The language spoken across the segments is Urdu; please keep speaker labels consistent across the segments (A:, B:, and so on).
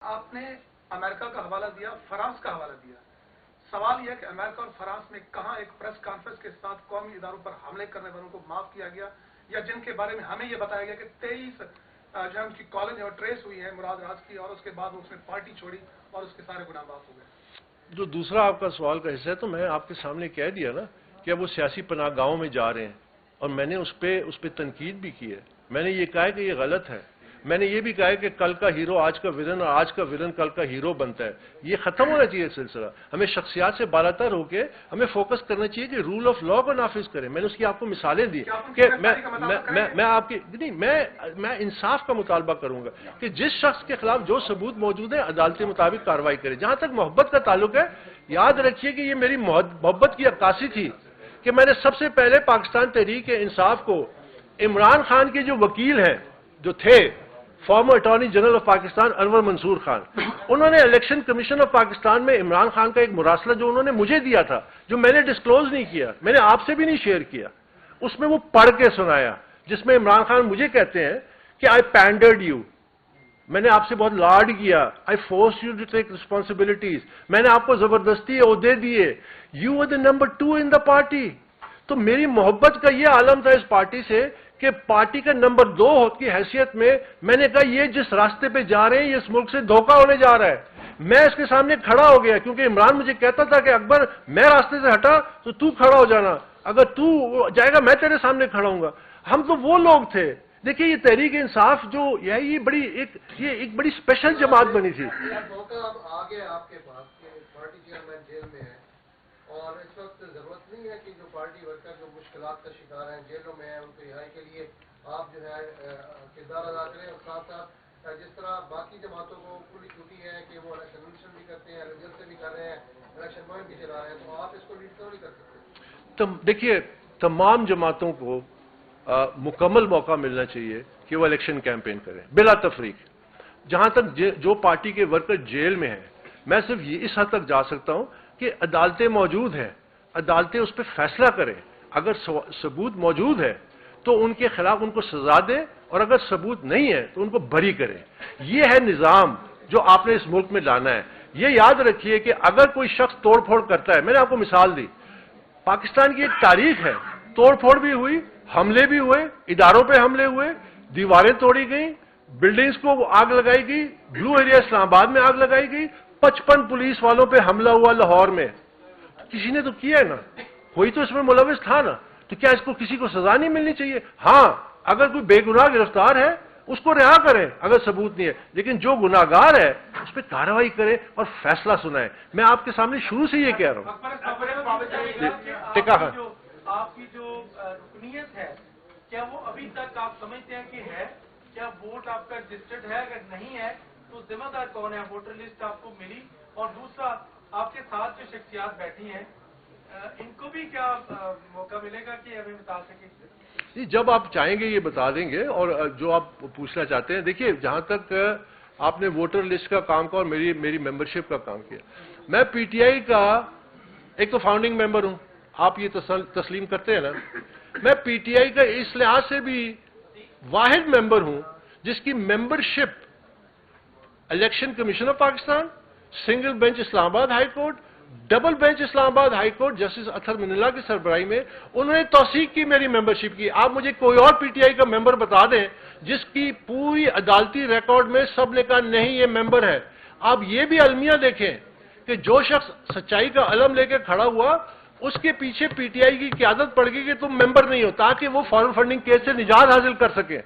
A: آپ نے امریکہ کا حوالہ دیا، فرانس کا حوالہ دیا. سوال یہ ہے کہ امریکہ اور فرانس میں کہاں ایک پریس کانفرنس کے ساتھ قومی اداروں پر حملے کرنے والوں کو معاف کیا گیا، یا جن کے بارے میں ہمیں یہ بتایا گیا کہ 23 جو ہے ان کی کالج اور ٹریس ہوئی ہے مراد راز کی، اور اس کے بعد اس نے پارٹی چھوڑی اور اس کے سارے گناہ معاف ہو گئے.
B: جو دوسرا آپ کا سوال کا حصہ ہے تو میں آپ کے سامنے کہہ دیا نا کہ اب وہ سیاسی پناہ گاہوں میں جا رہے ہیں، اور میں نے اس پہ تنقید بھی کی ہے. میں نے یہ کہا ہے کہ یہ غلط ہے. میں نے یہ بھی کہا ہے کہ کل کا ہیرو آج کا ولن اور آج کا ولن کل کا ہیرو بنتا ہے. یہ ختم ہونا چاہیے سلسلہ. ہمیں شخصیات سے بالاتر ہو کے ہمیں فوکس کرنا چاہیے کہ رول آف لا کو نافذ کریں. میں نے اس کی آپ کو مثالیں دی کہ میں آپ کی نہیں میں انصاف کا مطالبہ کروں گا کہ جس شخص کے خلاف جو ثبوت موجود ہے عدالتی مطابق کارروائی کرے. جہاں تک محبت کا تعلق ہے، یاد رکھیے کہ یہ میری محبت کی عکاسی تھی کہ میں نے سب سے پہلے پاکستان تحریک انصاف کو عمران خان کے جو وکیل ہیں جو تھے former attorney general of Pakistan Anwar Mansoor Khan, انہوں نے الیکشن کمیشن آف پاکستان میں عمران خان کا ایک مراسلہ جو انہوں نے مجھے دیا تھا، جو میں نے ڈسکلوز نہیں کیا، میں نے آپ سے بھی نہیں شیئر کیا، اس میں وہ پڑھ کے سنایا، جس میں عمران خان مجھے کہتے ہیں کہ آئی پینڈرڈ یو، میں نے آپ سے بہت لاڈ کیا، I force you to take responsibilities, میں نے آپ کو زبردستی عہدے دیے، you are the number 2 in the party. تو میری محبت کا یہ عالم تھا اس پارٹی سے کہ پارٹی کا نمبر 2 کی حیثیت میں نے کہا یہ جس راستے پہ جا رہے ہیں یہ اس ملک سے دھوکہ ہونے جا رہا ہے. میں اس کے سامنے کھڑا ہو گیا کیونکہ عمران مجھے کہتا تھا کہ اکبر میں راستے سے ہٹا تو کھڑا ہو جانا، اگر تو جائے گا میں تیرے سامنے کھڑا ہوں گا. ہم تو وہ لوگ تھے. دیکھیے یہ تحریک انصاف جو یہ بڑی ایک بڑی اسپیشل جماعت بنی تھی.
C: آپ کے پاس پارٹی چیئرمین جیل میں ہے اور اس وقت ضرورت نہیں ہے کہ جو پارٹی ورکر جو مشکلات کا شکار ہیں جیلوں میں ہیں ان کو رہائی کے لیے آپ جو ہے کردار ادا کریں، اور ساتھ ساتھ جس طرح باقی جماعتوں کو کھلی چھٹی ہے کہ وہ الیکشن کمیشن بھی کرتے ہیں، ریزلٹ بھی کر رہے ہیں، الیکشن مہم بھی چلا رہے ہیں، تو آپ اس کو لیڈ کیوں نہیں کر سکتے؟
B: دیکھیے تمام جماعتوں کو مکمل موقع ملنا چاہیے کہ وہ الیکشن کیمپین کریں بلا تفریق. جہاں تک جو پارٹی کے ورکر جیل میں ہیں، میں صرف اس حد تک جا سکتا ہوں کہ عدالتیں موجود ہیں، عدالتیں اس پہ فیصلہ کریں. اگر ثبوت موجود ہے تو ان کے خلاف ان کو سزا دیں، اور اگر ثبوت نہیں ہے تو ان کو بری کریں. یہ ہے نظام جو آپ نے اس ملک میں لانا ہے. یہ یاد رکھیے کہ اگر کوئی شخص توڑ پھوڑ کرتا ہے، میں نے آپ کو مثال دی، پاکستان کی ایک تاریخ ہے، توڑ پھوڑ بھی ہوئی، حملے بھی ہوئے، اداروں پہ حملے ہوئے، دیواریں توڑی گئیں، بلڈنگز کو آگ لگائی گئی، بلو ایریا اسلام آباد میں آگ لگائی گئی، 55 پولیس والوں پہ حملہ ہوا لاہور میں. کسی نے تو کیا ہے نا، کوئی تو اس میں ملوث تھا نا. تو کیا اس کو کسی کو سزا نہیں ملنی چاہیے؟ ہاں اگر کوئی بے گناہ گرفتار ہے اس کو رہا کریں اگر ثبوت نہیں ہے، لیکن جو گناہگار ہے اس پہ کارروائی کریں اور فیصلہ سنائیں. میں آپ کے سامنے شروع سے یہ کہہ رہا ہوں.
D: آپ کی جو رکنیت ہے کیا وہ ابھی تک آپ سمجھتے ہیں کہ ہے؟ کیا ووٹ آپ کا رجسٹرڈ ہے؟ اگر نہیں ہے تو ذمہ دار کون ہے؟ ووٹر لسٹ آپ کو ملی؟ اور دوسرا آپ کے ساتھ جو شخصیات بیٹھی ہیں ان کو بھی کیا موقع ملے گا کہ ہمیں بتا سکیں؟
B: جب آپ چاہیں گے یہ بتا دیں گے. اور جو آپ پوچھنا چاہتے ہیں، دیکھیے جہاں تک آپ نے ووٹر لسٹ کا کام کیا اور میری ممبرشپ کا کام کیا، میں پی ٹی آئی کا ایک تو فاؤنڈنگ ممبر ہوں، آپ یہ تسلیم کرتے ہیں نا. میں پی ٹی آئی کا اس لحاظ سے بھی واحد ممبر ہوں جس کی membership election commission of Pakistan, single bench Islamabad high court, double bench Islamabad high court justice اطہر من اللہ کی سربراہی میں انہوں نے توثیق کی میری ممبرشپ کی. آپ مجھے کوئی اور پی ٹی آئی کا ممبر بتا دیں جس کی پوری عدالتی ریکارڈ میں سب نے کہا نہیں یہ ممبر ہے. آپ یہ بھی المیہ دیکھیں کہ جو شخص سچائی کا علم لے کے کھڑا ہوا اس کے پیچھے پی ٹی آئی کی قیادت پڑ گئی کہ تم ممبر نہیں ہو تاکہ وہ فارن فنڈنگ کیس سے نجات حاصل کر سکے.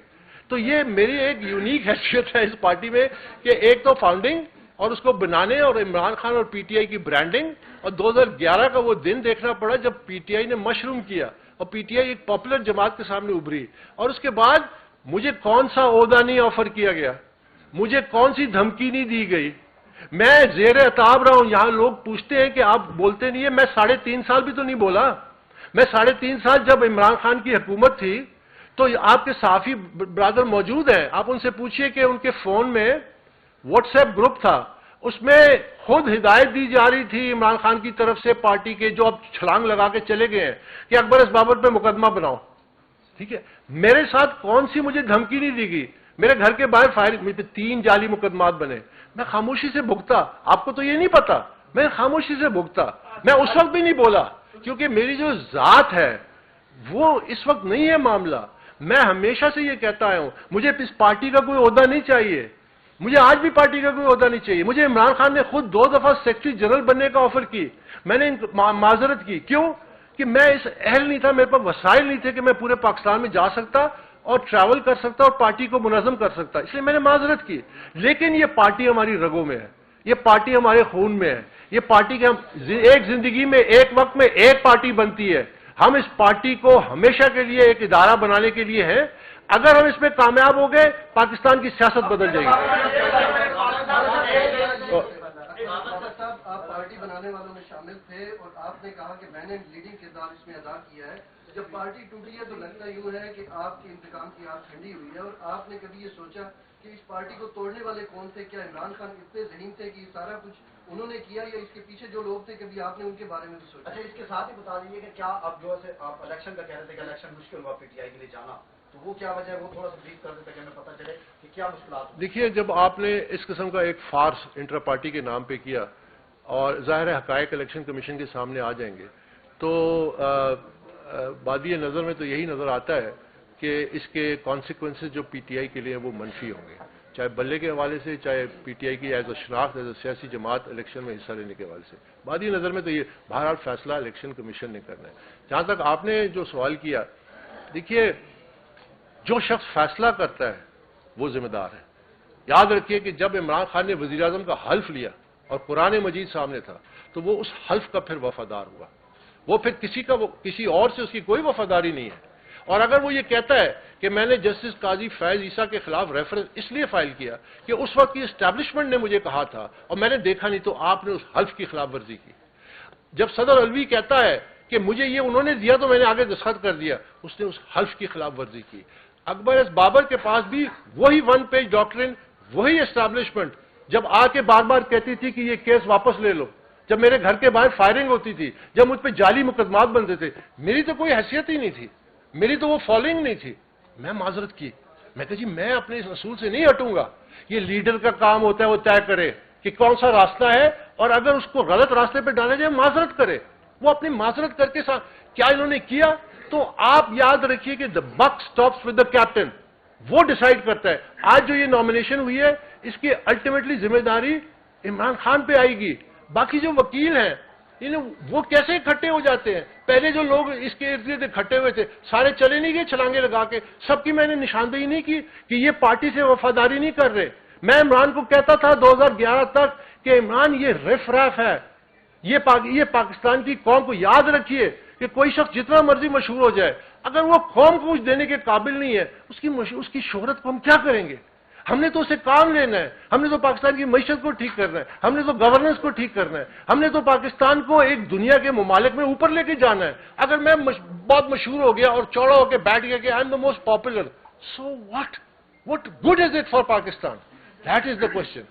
B: تو یہ میری ایک یونیک حیثیت ہے اس پارٹی میں کہ ایک تو فاؤنڈنگ اور اس کو بنانے اور عمران خان اور پی ٹی آئی کی برانڈنگ، اور 2011 کا وہ دن دیکھنا پڑا جب پی ٹی آئی نے مشروم کیا اور پی ٹی آئی ایک پاپولر جماعت کے سامنے ابھری. اور اس کے بعد مجھے کون سا عہدہ نہیں آفر کیا گیا، مجھے کون سی دھمکی نہیں دی گئی. میں زیر عتاب رہا ہوں. یہاں لوگ پوچھتے ہیں کہ آپ بولتے نہیں ہیں، میں 3.5 سال بھی تو نہیں بولا. میں 3.5 سال جب عمران خان کی حکومت تھی تو آپ کے صحافی برادر موجود ہیں، آپ ان سے پوچھئے کہ ان کے فون میں واٹس ایپ گروپ تھا، اس میں خود ہدایت دی جا رہی تھی عمران خان کی طرف سے پارٹی کے جو اب چھلانگ لگا کے چلے گئے ہیں کہ اکبر اس بابت پہ مقدمہ بناؤ. ٹھیک ہے، میرے ساتھ کون سی مجھے دھمکی نہیں دی گئی. میرے گھر کے باہر فائر 3 جعلی مقدمات بنے، میں خاموشی سے بھگتا. آپ کو تو یہ نہیں پتا، میں خاموشی سے بھگتا. میں اس وقت بھی نہیں بولا کیونکہ میری جو ذات ہے وہ اس وقت نہیں ہے معاملہ. میں ہمیشہ سے یہ کہتا آیا ہوں مجھے اس پارٹی کا کوئی عہدہ نہیں چاہیے، مجھے آج بھی پارٹی کا کوئی عہدہ نہیں چاہیے. مجھے عمران خان نے خود 2 دفعہ سیکرٹری جنرل بننے کا آفر کی، میں نے معذرت کی. کیوں؟ کہ میں اس اہل نہیں تھا، میرے پاس وسائل نہیں تھے کہ میں پورے پاکستان میں جا سکتا اور ٹریول کر سکتا اور پارٹی کو منظم کر سکتا، اس لیے میں نے معذرت کی. لیکن یہ پارٹی ہماری رگوں میں ہے، یہ پارٹی ہمارے خون میں ہے، یہ پارٹی کے ہم ایک زندگی میں ایک وقت میں ایک پارٹی بنتی ہے. ہم اس پارٹی کو ہمیشہ کے لیے ایک ادارہ بنانے کے لیے ہیں. اگر ہم اس میں کامیاب ہو گئے پاکستان کی سیاست بدل جائے گی.
C: صاحب آپ پارٹی بنانے والوں میں شامل تھے اور آپ نے کہا کہ میں نے لیڈنگ کردار اس میں ادا کیا ہے. جب پارٹی ٹوٹی ہے تو لگتا یوں ہے کہ آپ کے انتقام کی آگ ٹھنڈی ہوئی ہے. اور آپ نے کبھی یہ سوچا کہ اس پارٹی کو توڑنے والے کون تھے؟ کیا عمران خان اتنے ذہین تھے کہ سارا کچھ انہوں نے کیا، یا اس کے پیچھے جو لوگ تھے کبھی آپ نے ان کے بارے میں بھی سوچا؟
E: اچھا، اس کے ساتھ ہی بتا دیجیے کہ کیا اب جو ہے آپ الیکشن کا کہہ رہے تھے کہ الیکشن مشکل ہوا پی ٹی آئی کے لیے جانا، تو وہ کیا وجہ ہے؟ وہ تھوڑا سا بریف کر دیتے کہ ہمیں پتہ چلے کہ کیا مشکلات ہوئی.
B: دیکھیے، جب آپ نے اس قسم کا ایک فارس انٹر پارٹی کے نام پہ کیا اور ظاہر حقائق الیکشن کمیشن کے سامنے آ جائیں گے تو بادی نظر میں تو یہی نظر آتا ہے کہ اس کے کانسیکوینسز جو پی ٹی آئی کے لیے وہ منفی ہوں گے، چاہے بلے کے حوالے سے، چاہے پی ٹی آئی کی ایز اے شناخت، ایز اے سیاسی جماعت الیکشن میں حصہ لینے کے حوالے سے. بادی نظر میں تو یہ بہرحال فیصلہ الیکشن کمیشن نے کرنا ہے. جہاں تک آپ نے جو سوال کیا، دیکھیے جو شخص فیصلہ کرتا ہے وہ ذمہ دار ہے. یاد رکھیے کہ جب عمران خان نے وزیر اعظم کا حلف لیا اور قرآن مجید سامنے تھا تو وہ اس حلف کا پھر وفادار ہوا. وہ پھر کسی اور سے اس کی کوئی وفاداری نہیں ہے. اور اگر وہ یہ کہتا ہے کہ میں نے جسٹس قاضی فیض عیسیٰ کے خلاف ریفرنس اس لیے فائل کیا کہ اس وقت کی اسٹیبلشمنٹ نے مجھے کہا تھا اور میں نے دیکھا نہیں، تو آپ نے اس حلف کی خلاف ورزی کی. جب صدر علوی کہتا ہے کہ مجھے یہ انہوں نے دیا تو میں نے آگے دستخط کر دیا، اس نے اس حلف کی خلاف ورزی کی. اکبر ایس بابر کے پاس بھی وہی 1 پیج ڈاکٹرن، وہی اسٹیبلشمنٹ جب آ کے بار بار کہتی تھی کہ یہ کیس واپس لے لو، جب میرے گھر کے باہر فائرنگ ہوتی تھی، جب مجھ پہ جعلی مقدمات بنتے تھے، میری تو کوئی حیثیت ہی نہیں تھی، میری تو وہ فالوئنگ نہیں تھی. میں معذرت کی، میں کہا جی میں اپنے اس اصول سے نہیں ہٹوں گا. یہ لیڈر کا کام ہوتا ہے وہ طے کرے کہ کون سا راستہ ہے، اور اگر اس کو غلط راستے پہ ڈالا جائے معذرت کرے. وہ اپنی معذرت کر کے ساتھ کیا انہوں نے کیا؟ تو آپ یاد رکھیے کہ دا بک اسٹاپس ود دا کیپٹن، وہ ڈیسائیڈ کرتا ہے. آج جو یہ نامینیشن ہوئی ہے اس کی الٹیمیٹلی ذمہ داری عمران خان پہ آئے گی. باقی جو وکیل ہیں وہ کیسے اکٹھے ہو جاتے ہیں؟ پہلے جو لوگ اس کے ارد گرد اکٹھے ہوئے تھے سارے چلے نہیں گئے چھلانگے لگا کے؟ سب کی میں نے نشاندہی نہیں کی کہ یہ پارٹی سے وفاداری نہیں کر رہے. میں عمران کو کہتا تھا 2011 تک کہ عمران یہ رف راف ہے، یہ پاکستان کی قوم کو یاد رکھیے کہ کوئی شخص جتنا مرضی مشہور ہو جائے، اگر وہ قوم کو کچھ دینے کے قابل نہیں ہے اس کی شہرت کو ہم کیا کریں گے؟ ہم نے تو اسے کام لینا ہے، ہم نے تو پاکستان کی معیشت کو ٹھیک کرنا ہے، ہم نے تو گورننس کو ٹھیک کرنا ہے، ہم نے تو پاکستان کو ایک دنیا کے ممالک میں اوپر لے کے جانا ہے. اگر میں بہت مشہور ہو گیا اور چوڑا ہو کے بیٹھ گیا کہ I am the most popular, so what good is it for Pakistan? That is the question.